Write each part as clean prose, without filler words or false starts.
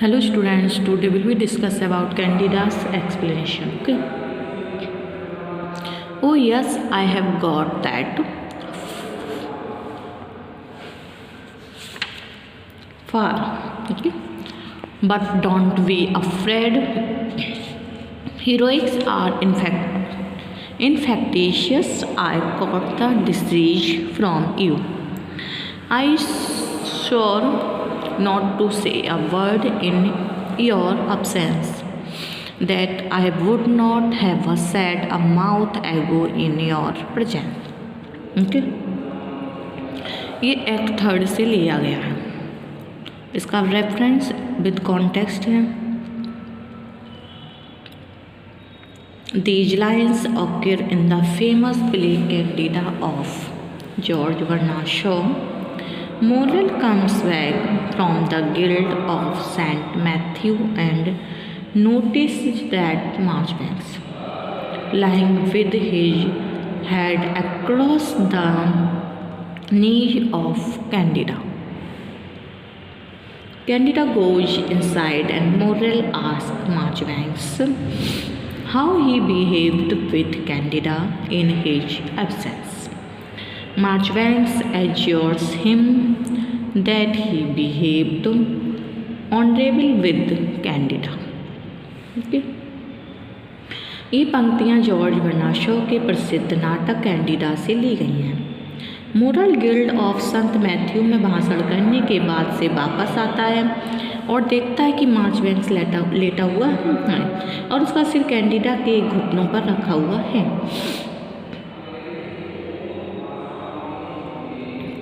Hello students, today we will discuss about Candida's explanation. Okay. Oh yes, I have got that. Far. Okay. But don't be afraid. Heroics are infectious. I got the disease from you. I sure not to say a word in your absence that I would not have said a month ago in your presence. Okay? ये act third से लिया गया है. इसका reference with context है. These lines occur in the famous play Candida of George Bernard Shaw. Morrel comes back from the guild of St. Matthew and notices that Marchbanks, lying with his head across the knee of Candida. Candida goes inside and Morrel asks Marchbanks how he behaved with Candida in his absence. Marchbanks assures him that he behaved honorable with Candida. Okay. ये पंक्तियाँ George Bernard Shaw के प्रसिद्ध नाटक Candida से ली गई हैं. Moral guild of Sant Matthew में भाषण करने के बाद से वापस आता है और देखता है कि मार्चबैंक्स लेटा हुआ है और उसका सिर कैंडिडा के घुटनों पर रखा हुआ है.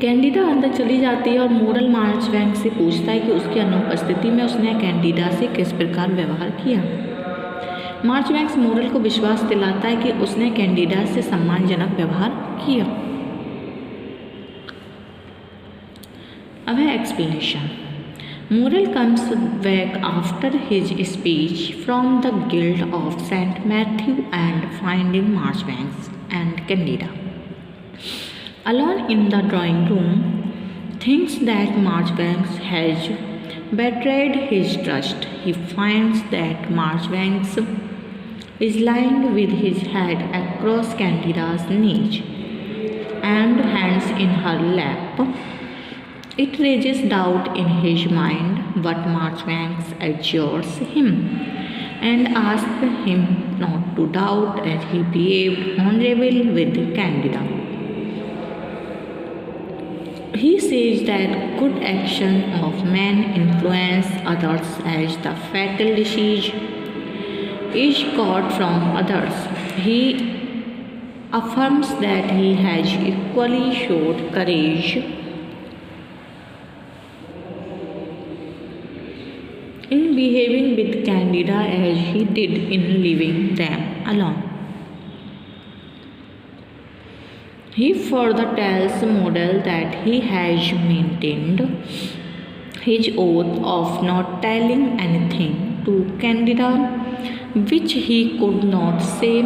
कैंडिडा अंदर चली जाती है और मोरल मार्चबैंक्स से पूछता है कि उसकी अनुपस्थिति में उसने कैंडिडा से किस प्रकार व्यवहार किया. मार्चबैंक्स मोरल को विश्वास दिलाता है कि उसने कैंडिडा से सम्मानजनक व्यवहार किया. अब है explanation. Morel comes back after his speech from the Guild of Saint Matthew and finding Marchbanks and Candida alone in the drawing room, thinks that Marchbanks has betrayed his trust. He finds that Marchbanks is lying with his head across Candida's knees and hands in her lap. It raises doubt in his mind, but Marchbanks assures him and asks him not to doubt as he behaved honorable with Candida. He says that good action of men influence others as the fatal disease is caught from others. He affirms that he has equally showed courage in behaving with Candida as he did in leaving them alone. He further tells Morrel that he has maintained his oath of not telling anything to Candida which he could not say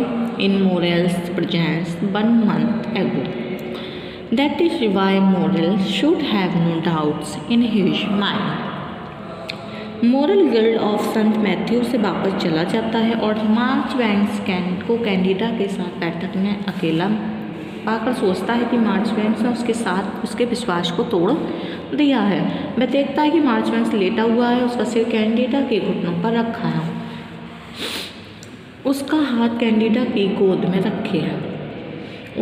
in Morrel's presence 1 month ago. That is why Morrel should have no doubts in his mind. Moral guild of Sant Matthew से वापस चला जाता है और मार्चबैंक्स को Candida के साथ बैठक में अकेला पाकर सोचता है कि मार्चबैंक्स ने उसके साथ उसके विश्वास को तोड़ दिया है. वह देखता है कि मार्चबैंक्स लेटा हुआ है, उसका सिर कैंडिडा के घुटनों पर रखा है, उसका हाथ कैंडिडा की गोद में रखे है.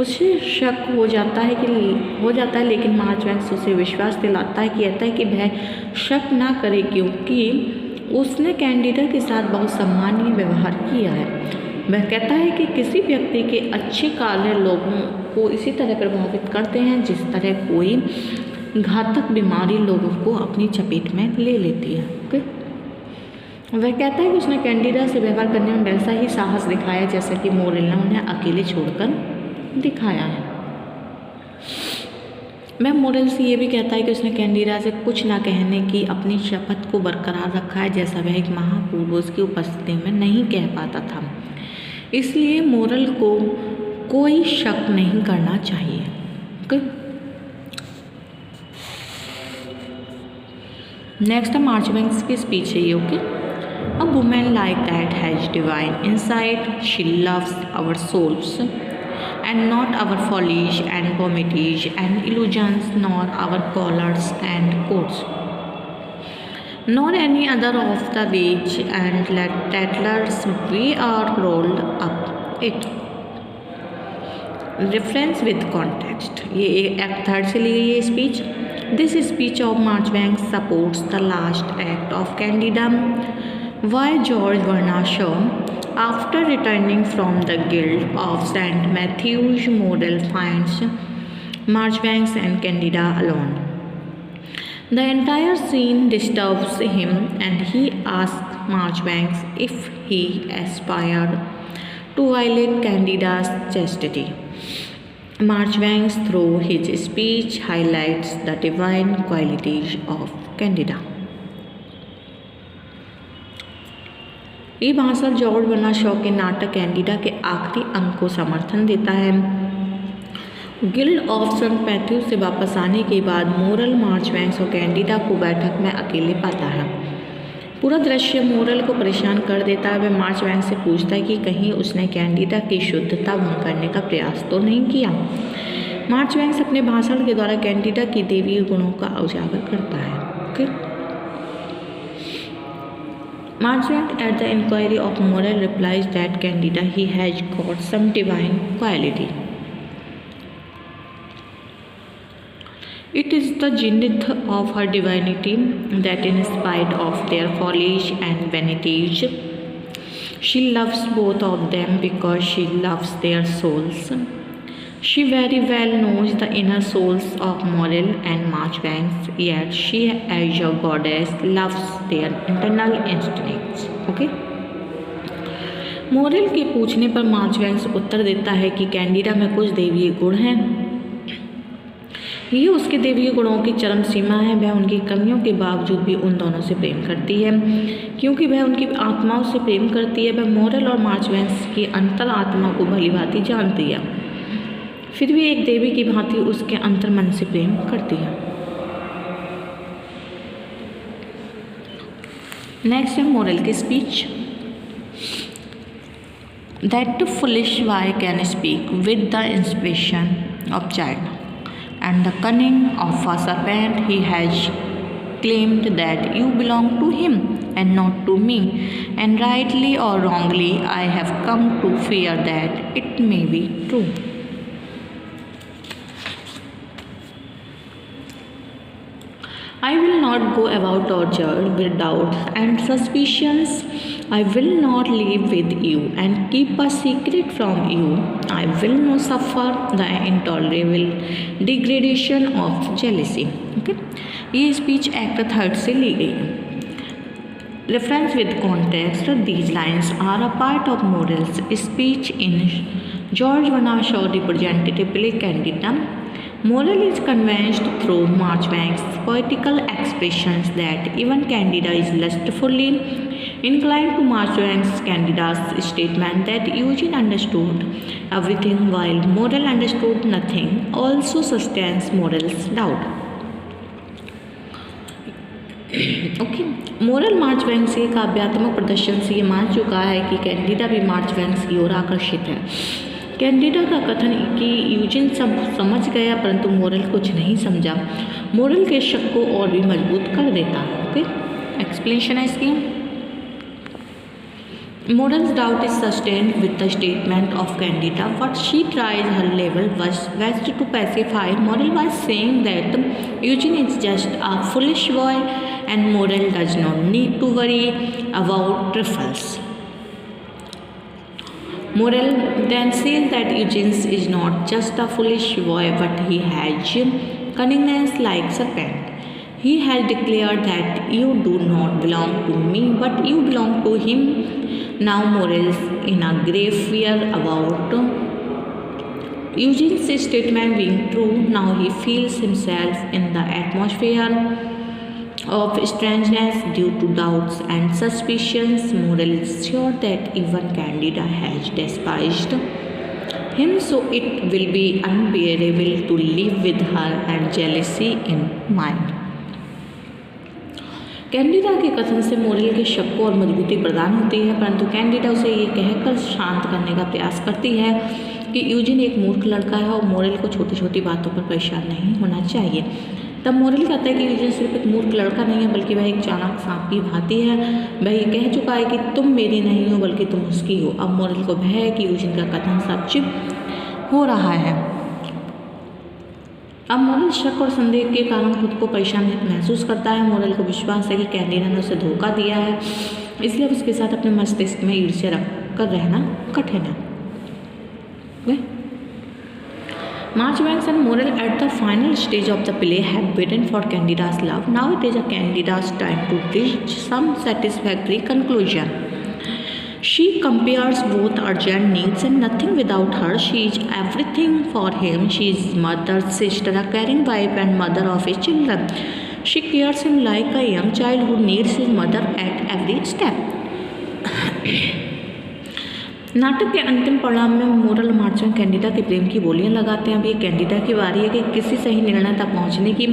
उसे शक हो जाता है लेकिन मार्चबैंक्स उसे विश्वास दिलाता है कि वह शक ना करे क्योंकि उसने कैंडिडा के साथ बहुत सम्मानीय व्यवहार किया है. वह कहता है कि किसी व्यक्ति के अच्छे कार्य लोगों को इसी तरह प्रभावित करते हैं जिस तरह कोई घातक बीमारी लोगों को अपनी चपेट में ले लेती है. वह कहता है कि उसने कैंडिडा से व्यवहार करने में वैसा ही साहस दिखाया जैसा कि मोरेल ने उन्हें अकेले छोड़कर दिखाया है. वह मोरेल से ये भी कहता है कि उसने कैंडिडा से कुछ ना कहने की अपनी शपथ को बरकरार रखा है जैसा वह एक महापुरुष की उपस्थिति में नहीं कह पाता था. इसलिए मोरल को कोई शक नहीं करना चाहिए. नेक्स्ट मार्चबैंक्स की स्पीच है ये, okay. A women like that has divine insight, she loves our souls and not our follies and vomitages and illusions, nor our collars and coats, nor any other of the rage and tattlers we are rolled up it. Reference with context, ये act third से ली गई है speech. This speech of Marchbank supports the last act of Candida by George वर्ना Shaw after returning from the Guild of Saint Matthews Morel finds Marchbanks and Candida alone. The entire scene disturbs him and he asks Marchbanks if he aspired to violate Candida's chastity. Marchbanks, through his speech, highlights the divine qualities of Candida. ये भाषण George वर्ना शॉ के नाटक Candida के आखिरी अंक को समर्थन देता है। गिल्ड ऑफ सेंट मैथ्यू से वापस आने के बाद मोरल मार्चबैंक्स और कैंडिडा को बैठक में अकेले पाता है। पूरा दृश्य मोरल को परेशान कर देता है। वह मार्चबैंक्स से पूछता है कि कहीं उसने कैंडिडा की शुद्धता भंग करने का प्रयास तो नहीं किया। मार्चबैंक्स अपने भाषण के द्वारा कैंडिडा की दैवीय गुणों का उजागर करता है। Okay, Marchbank at the inquiry of Morel replies that Candida he has got some divine quality. It is the zenith of her divinity that in spite of their follies and vanities, she loves both of them because she loves their souls. She very well knows the inner souls of Morel and Marchbanks, yet she as a goddess loves their internal instincts. Okay? Moral के पूछने पर मार्चबैंक्स उत्तर देता है कि Candida में कुछ दैवीय गुण हैं। ये उसके दैवीय गुणों की चरम सीमा है। वह उनकी कमियों के बावजूद भी उन दोनों से प्रेम करती है, क्योंकि वह उनकी आत्माओं से प्रेम करती है। वह मोरल और मार्चबैंक्स की अंतर आत्मा को भली भांति जानती है, फिर भी एक देवी की भांति उसके अंतर मन से प्रेम करती है। नेक्स्ट है मोरल की speech. That foolish why can speak with the inspiration of child and the cunning of a serpent he has claimed that you belong to him and not to me, and rightly or wrongly I have come to fear that it may be true. I will not go about tortured with doubts and suspicions. I will not live with you and keep a secret from you. I will not suffer the intolerable degradation of jealousy. Okay? ये speech act third से ली गई है। Reference with context, these lines are a part of morals speech in George वर्ना Shaw representatively Candida. Morel is convinced through Marchbank's poetical expressions that even Candida is lustfully inclined to Marchbank's Candida's statement that Eugene understood everything while Morel understood nothing also sustains Morel's doubt. Okay, Morel Marchbanks के काव्यात्मक प्रदर्शन से ये मान चुका है कि Candida भी मार्चबैंक्स की ओर आकर्षित है। कैंडिडा का कथन कि यूजिन सब समझ गया परंतु मोरल कुछ नहीं समझा, मोरल के शक को और भी मजबूत कर देता है। ओके, एक्सप्लेनेशन है इसकी। Morel's doubt is sustained with the statement of Candida. What she tries her level best to pacify Morel by saying that Eugene is just a foolish boy and Morel does not need to worry about trifles. Morel then says that Eugene is not just a foolish boy but he has cunningness like serpent. He has declared that you do not belong to me but you belong to him. Now Morel is in a grave fear about Eugene's statement being true. Now he feels himself in the atmosphere of strangeness due to doubts and suspicions. Morel is sure that even Candida has despised him, so it will be unbearable to live with her and jealousy in mind. Candida के कथन से Morel के शक को और मजबूती प्रदान होती है, परंतु कैंडिडा उसे ये कहकर शांत करने का प्रयास करती है कि यूजिन एक मूर्ख लड़का है और मोरेल को छोटी छोटी बातों पर परेशान नहीं होना चाहिए। तब मोरेल कहता है कि यूजिन सिर्फ एक मूर्ख लड़का नहीं है, बल्कि वह एक चालाक सांप की भांति है। वह ये कह चुका है कि तुम मेरी नहीं हो बल्कि तुम उसकी हो। अब मोरेल को भय है कि यूजिन का कथन सच हो रहा है। अब मोरेल शक और संदेह के कारण खुद को परेशान महसूस करता है। मोरेल को विश्वास है कि कैंडिडा ने उसे धोखा दिया है, इसलिए उसके साथ अपने मस्तिष्क में ईर्ष्या रख कर रहना कठिन है। Marchbanks and Morel at the final stage of the play have bidden for Candida's love. Now it is Candida's time to reach some satisfactory conclusion. She compares both urgent needs and nothing without her. She is everything for him. She is mother, sister, a caring wife and mother of his children. She cares him like a young child who needs his mother at every step. नाटक के अंतिम पड़ाव में Morel मार्चबैंक Candida के प्रेम की बोलियां लगाते हैं। अब ये कैंडिडा की बारी है कि किसी सही निर्णय तक पहुंचने की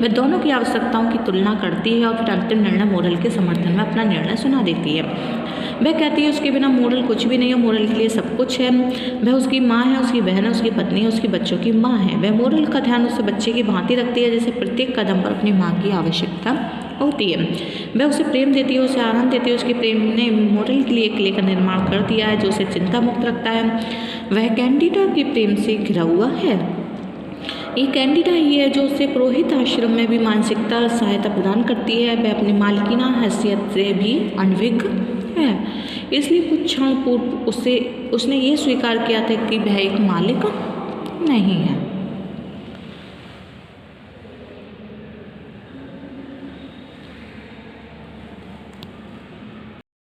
वह दोनों की आवश्यकताओं की तुलना करती है और फिर अंतिम निर्णय मोरेल के समर्थन में अपना निर्णय सुना देती है। वह कहती है उसके बिना मोरेल कुछ भी नहीं है, मोरेल के लिए सब कुछ है। वह उसकी माँ है, उसकी बहन है, उसकी पत्नी है, उसके बच्चों की माँ है। वह मोरेल का ध्यान उससे बच्चे की भांति रखती है, जैसे प्रत्येक कदम पर अपनी माँ की आवश्यकता होती है। वह उसे प्रेम देती है, उसे आनंद देती है। उसके प्रेम ने मोरेल के लिए एक किले का निर्माण कर दिया है जो उसे चिंता मुक्त रखता है। वह कैंडिडा के प्रेम से घिरा हुआ है। ये कैंडिडा ही है जो उसे पुरोहित आश्रम में भी मानसिकता सहायता प्रदान करती है। वह अपनी मालिकाना हैसियत से भी अनभिज्ञ है, इसलिए कुछ क्षण पूर्व उसने ये स्वीकार किया था कि वह एक मालिक नहीं है।